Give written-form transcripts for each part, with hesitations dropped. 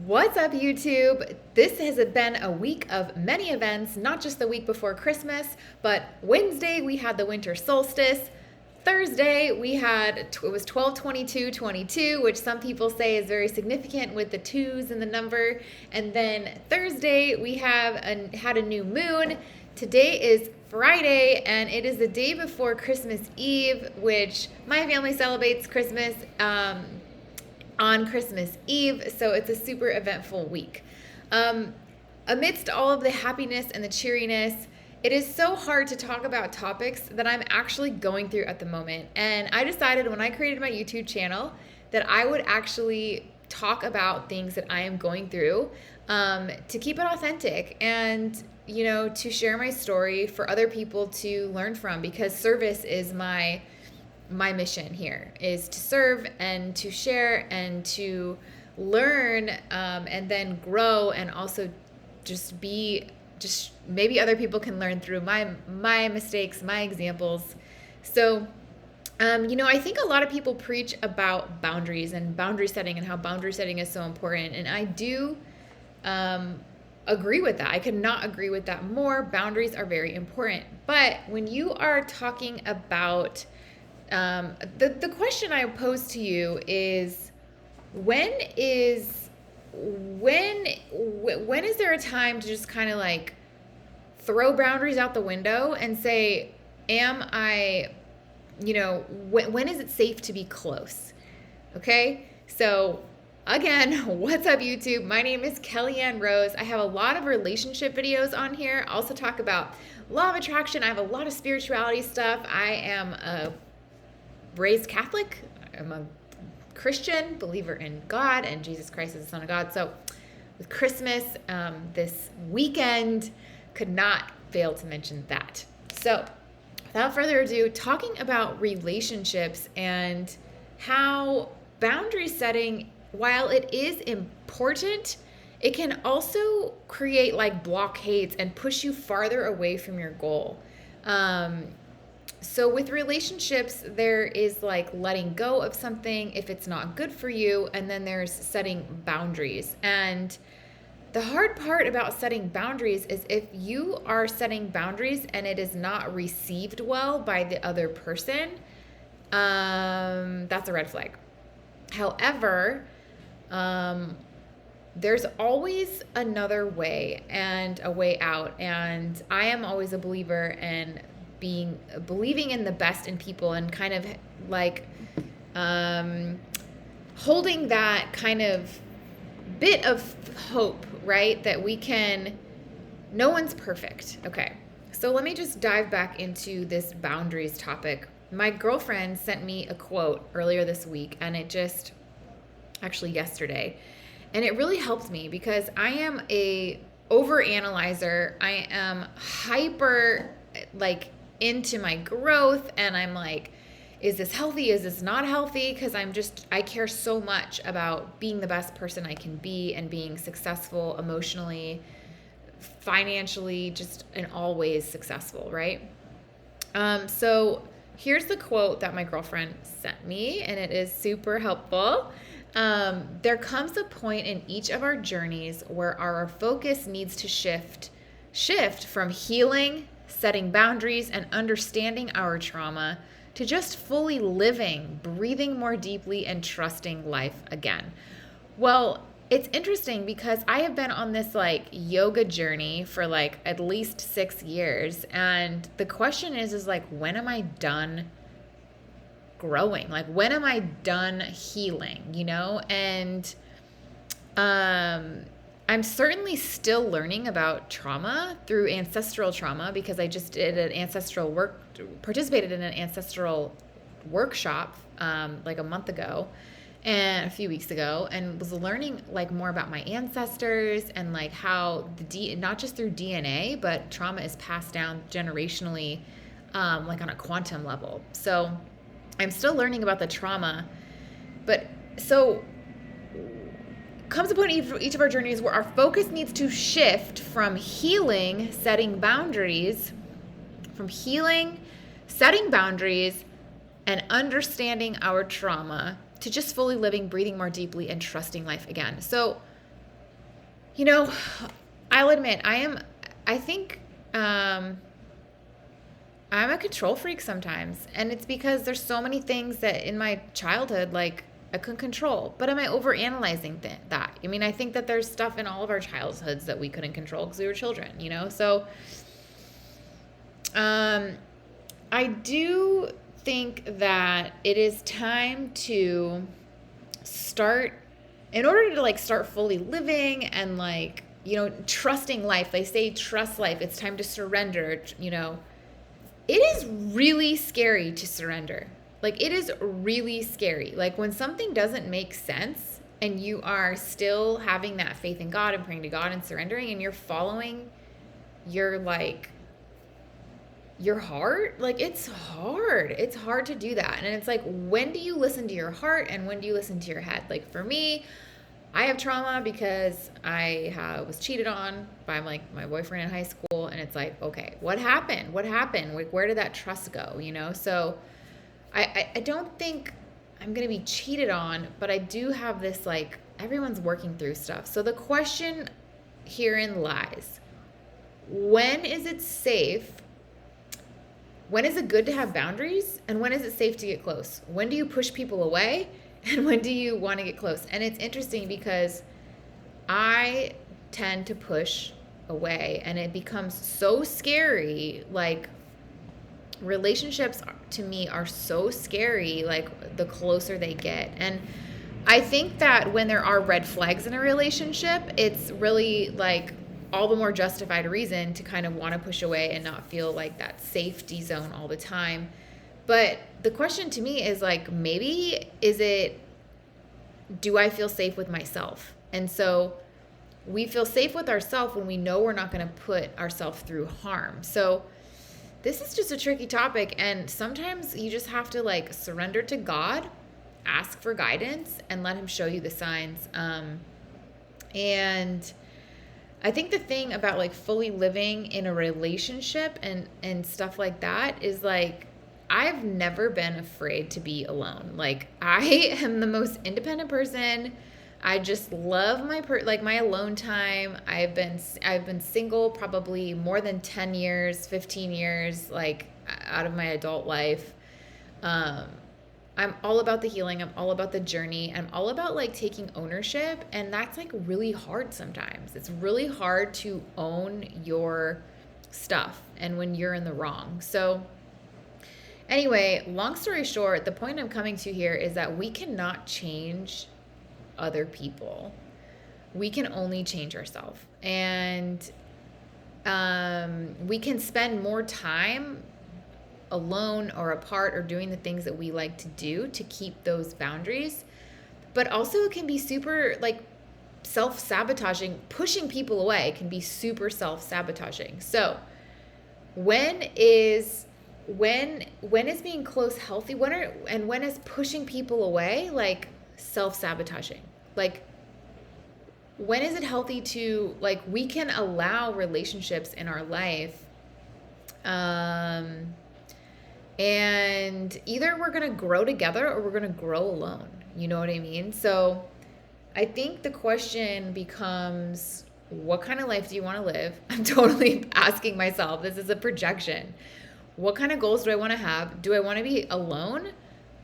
What's up, YouTube? This has been a week of many events, not just the week before Christmas, but Wednesday we had the winter solstice. Thursday we had, it was 12/22/22, which some people say is very significant with the twos in the number. And then Thursday we had a new moon. Today is Friday, and it is the day before Christmas Eve, which my family celebrates Christmas on Christmas Eve, so it's a super eventful week. Amidst all of the happiness and the cheeriness, it is so hard to talk about topics that I'm actually going through at the moment. And I decided when I created my YouTube channel that I would actually talk about things that I am going through to keep it authentic and, to share my story for other people to learn from, because service is my mission here, is to serve and to share and to learn, and then grow, and also just maybe other people can learn through my mistakes, my examples. So I think a lot of people preach about boundaries and boundary setting and how boundary setting is so important, and I do agree with that. I could not agree with that more. Boundaries are very important. But when you are talking about the question I pose to you is, when is there a time to just kind of like throw boundaries out the window and say, when is it safe to be close? Okay, so again, what's up, YouTube? My name is Kellyanne Rose. I have a lot of relationship videos on here. I also talk about law of attraction. I have a lot of spirituality stuff. I am a raised Catholic. I'm a Christian, believer in God and Jesus Christ as the Son of God. So with Christmas, this weekend, could not fail to mention that. So without further ado, talking about relationships and how boundary setting, while it is important, it can also create like blockades and push you farther away from your goal. So with relationships, there is like letting go of something if it's not good for you, and then there's setting boundaries. And the hard part about setting boundaries is if you are setting boundaries and it is not received well by the other person, that's a red flag. However, there's always another way and a way out, and I am always a believer in believing in the best in people, and kind of like holding that kind of bit of hope, right? That no one's perfect. Okay, so let me just dive back into this boundaries topic. My girlfriend sent me a quote earlier this week, and actually yesterday, and it really helped me because I am a overanalyzer. I am hyper into my growth, and I'm like, is this healthy? Is this not healthy? Because I care so much about being the best person I can be and being successful emotionally, financially, just in all ways successful, right? So here's the quote that my girlfriend sent me, and it is super helpful. There comes a point in each of our journeys where our focus needs to shift from healing, setting boundaries, and understanding our trauma to just fully living, breathing more deeply, and trusting life again. Well, it's interesting because I have been on this yoga journey for at least 6 years. And the question is when am I done growing? When am I done healing, And I'm certainly still learning about trauma through ancestral trauma, because I just participated in an ancestral workshop a month ago and a few weeks ago, and was learning more about my ancestors and how not just through DNA, but trauma is passed down generationally, on a quantum level. So I'm still learning about the trauma, but so comes a point in each of our journeys where our focus needs to shift from healing, setting boundaries, and understanding our trauma to just fully living, breathing more deeply, and trusting life again. So You know, I'll admit I think I'm a control freak sometimes. And it's because there's so many things that in my childhood, like, I couldn't control. But am I overanalyzing that? I mean, I think that there's stuff in all of our childhoods that we couldn't control because we were children, you know? So, um, I do think that it is time to start, in order to like start fully living and like, trusting life. They say trust life. It's time to surrender, It is really scary to surrender. Like, it is really scary. Like, when something doesn't make sense and you are still having that faith in God and praying to God and surrendering, and you're following your, like, your heart, like, it's hard. It's hard to do that. And it's like, when do you listen to your heart and when do you listen to your head? Like, for me, I have trauma because I was cheated on by like my boyfriend in high school, and it's like, okay, what happened? What happened? Like, where did that trust go? So I don't think I'm gonna be cheated on, but I do have this, like, everyone's working through stuff. So the question herein lies: when is it safe? When is it good to have boundaries? And when is it safe to get close? When do you push people away? And when do you want to get close? And it's interesting because I tend to push away, and it becomes so scary. Like, relationships to me are so scary, like, the closer they get. And I think that when there are red flags in a relationship, it's really like all the more justified reason to kind of want to push away and not feel like that safety zone all the time. But the question to me is, like, maybe do I feel safe with myself? And so we feel safe with ourselves when we know we're not going to put ourselves through harm. So this is just a tricky topic, and sometimes you just have to, like, surrender to God, ask for guidance, and let him show you the signs. And I think the thing about, like, fully living in a relationship and stuff like that is, like, I've never been afraid to be alone. Like, I am the most independent person. I just love my alone time. I've been single probably more than 10 years, 15 years, like, out of my adult life. I'm all about the healing. I'm all about the journey. I'm all about, like, taking ownership, and that's, like, really hard sometimes. It's really hard to own your stuff and when you're in the wrong. So anyway, long story short, the point I'm coming to here is that we cannot change other people. We can only change ourselves. And we can spend more time alone or apart or doing the things that we like to do to keep those boundaries. But also it can be super, like, self-sabotaging. Pushing people away can be super self-sabotaging. So when is being close healthy? When is pushing people away, like, self-sabotaging? Like, when is it healthy to, like, we can allow relationships in our life, and either we're going to grow together or we're going to grow alone. You know what I mean? So I think the question becomes, what kind of life do you want to live? I'm totally asking myself. This is a projection. What kind of goals do I want to have? Do I want to be alone?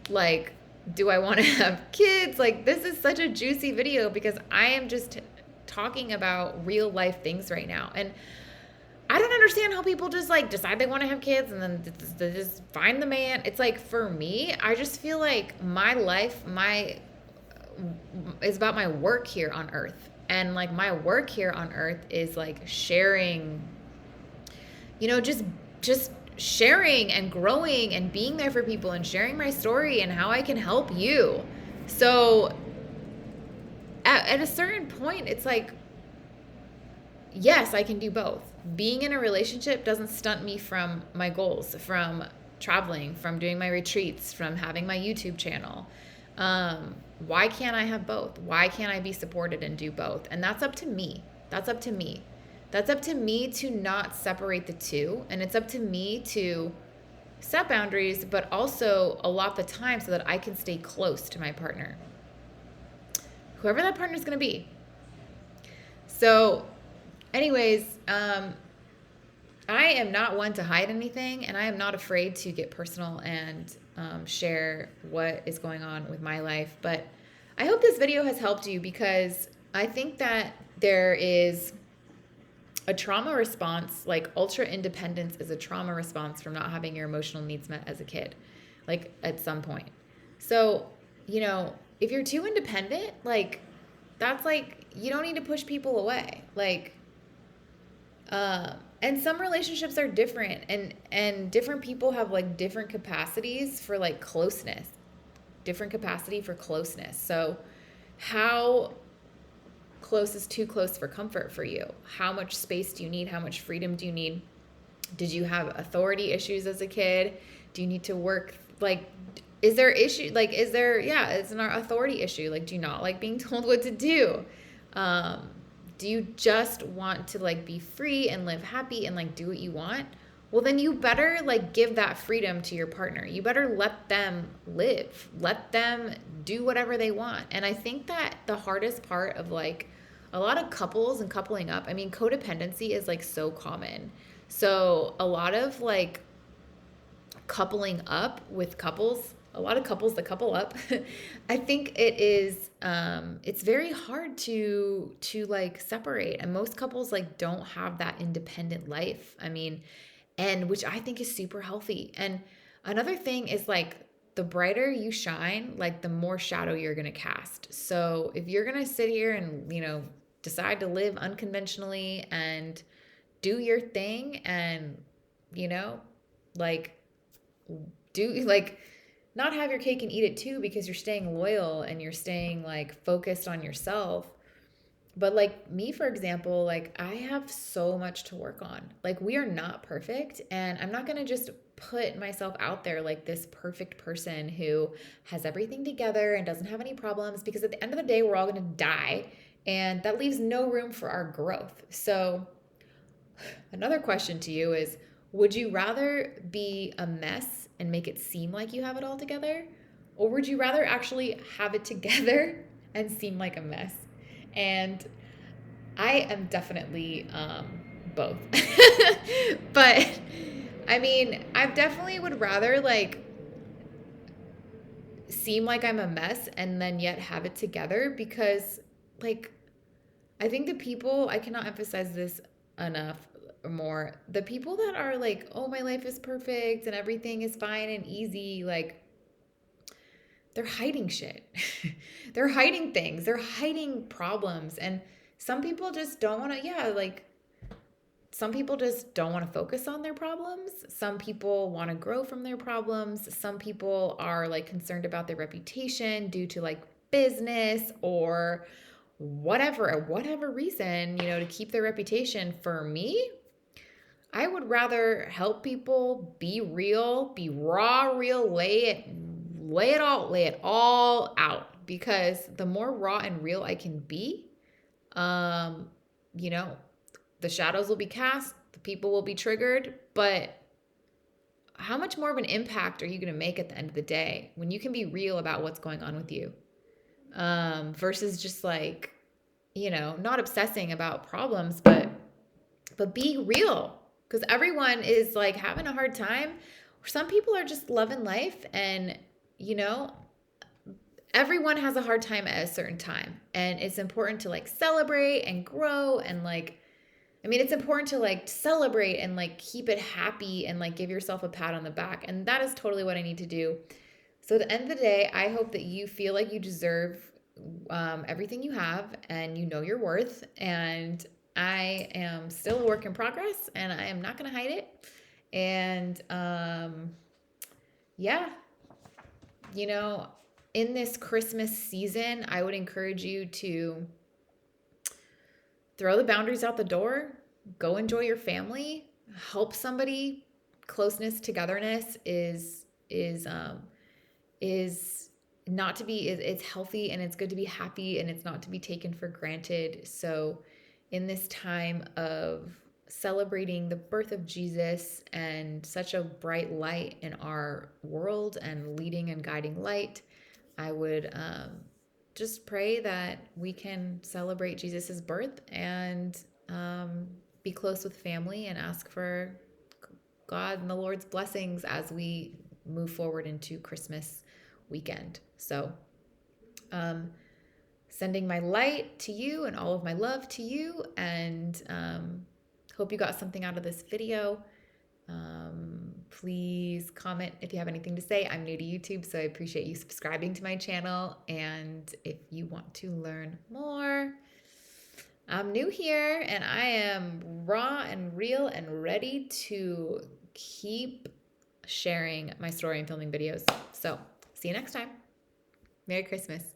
Like, do I want to have kids? Like, this is such a juicy video because I am just talking about real life things right now. And I don't understand how people just, like, decide they want to have kids and then they just find the man. It's like, for me, I just feel like my life, is about my work here on earth. And, like, my work here on earth is, like, sharing, just sharing and growing and being there for people and sharing my story and how I can help you. So at a certain point, it's like, yes, I can do both. Being in a relationship doesn't stunt me from my goals, from traveling, from doing my retreats, from having my YouTube channel. Why can't I have both? Why can't I be supported and do both? And that's up to me. That's up to me. That's up to me to not separate the two. And it's up to me to set boundaries, but also allot the time so that I can stay close to my partner, whoever that partner is going to be. So, anyways, I am not one to hide anything, and I am not afraid to get personal and share what is going on with my life. But I hope this video has helped you, because I think that there is a trauma response, like ultra independence is a trauma response from not having your emotional needs met as a kid, like at some point. So, if you're too independent, like that's like, you don't need to push people away. Like, and some relationships are different, and different people have like different capacities for like closeness, different capacity for closeness. So, how close is too close for comfort for you? How much space do you need? How much freedom do you need? Did you have authority issues as a kid? Do you need to work, like, is there issue, like, is there, yeah, it's an authority issue. Like, do you not like being told what to do? Do you just want to like be free and live happy and like do what you want? Well, then you better like give that freedom to your partner. You better let them live, let them do whatever they want. And I think that the hardest part of like a lot of couples and coupling up, I mean, codependency is like so common. So a lot of like coupling up with couples, a lot of couples that couple up, I think it is it's very hard to like separate, and most couples like don't have that independent life. I mean, and which I think is super healthy. And another thing is like, the brighter you shine, like the more shadow you're going to cast. So if you're going to sit here and, decide to live unconventionally and do your thing, and, you know, like do like not have your cake and eat it too, because you're staying loyal and you're staying like focused on yourself. But like me, for example, like I have so much to work on. Like we are not perfect, and I'm not going to just put myself out there like this perfect person who has everything together and doesn't have any problems, because at the end of the day, we're all going to die, and that leaves no room for our growth. So another question to you is, would you rather be a mess and make it seem like you have it all together? Or would you rather actually have it together and seem like a mess? And I am definitely both. But I mean, I definitely would rather like seem like I'm a mess and then yet have it together, because like I think the people, I cannot emphasize this enough or more, the people that are like, oh, my life is perfect and everything is fine and easy, like they're hiding shit. They're hiding things. They're hiding problems. And some people just don't want to, yeah, like some people just don't want to focus on their problems. Some people want to grow from their problems. Some people are like concerned about their reputation due to like business or whatever reason, to keep their reputation. For me, I would rather help people be real, be raw, real, lay it all out, because the more raw and real I can be, um, you know, the shadows will be cast, the people will be triggered, but how much more of an impact are you going to make at the end of the day when you can be real about what's going on with you, versus just like, not obsessing about problems, but be real, because everyone is like having a hard time. Some people are just loving life, and everyone has a hard time at a certain time, and it's important to like celebrate and grow, and like, I mean, it's important to like celebrate and like keep it happy and like give yourself a pat on the back, and that is totally what I need to do. So at the end of the day, I hope that you feel like you deserve everything you have, and you know your worth. And I am still a work in progress, and I am not going to hide it. And yeah, in this Christmas season, I would encourage you to throw the boundaries out the door, go enjoy your family, help somebody. Closeness, togetherness is not to be, it's healthy, and it's good to be happy, and it's not to be taken for granted. So in this time of celebrating the birth of Jesus and such a bright light in our world and leading and guiding light, I would just pray that we can celebrate Jesus's birth and be close with family and ask for God and the Lord's blessings as we move forward into Christmas weekend. So, sending my light to you and all of my love to you, and hope you got something out of this video. Please comment if you have anything to say. I'm new to YouTube, so I appreciate you subscribing to my channel. And if you want to learn more, I'm new here and I am raw and real and ready to keep sharing my story and filming videos. So, see you next time. Merry Christmas.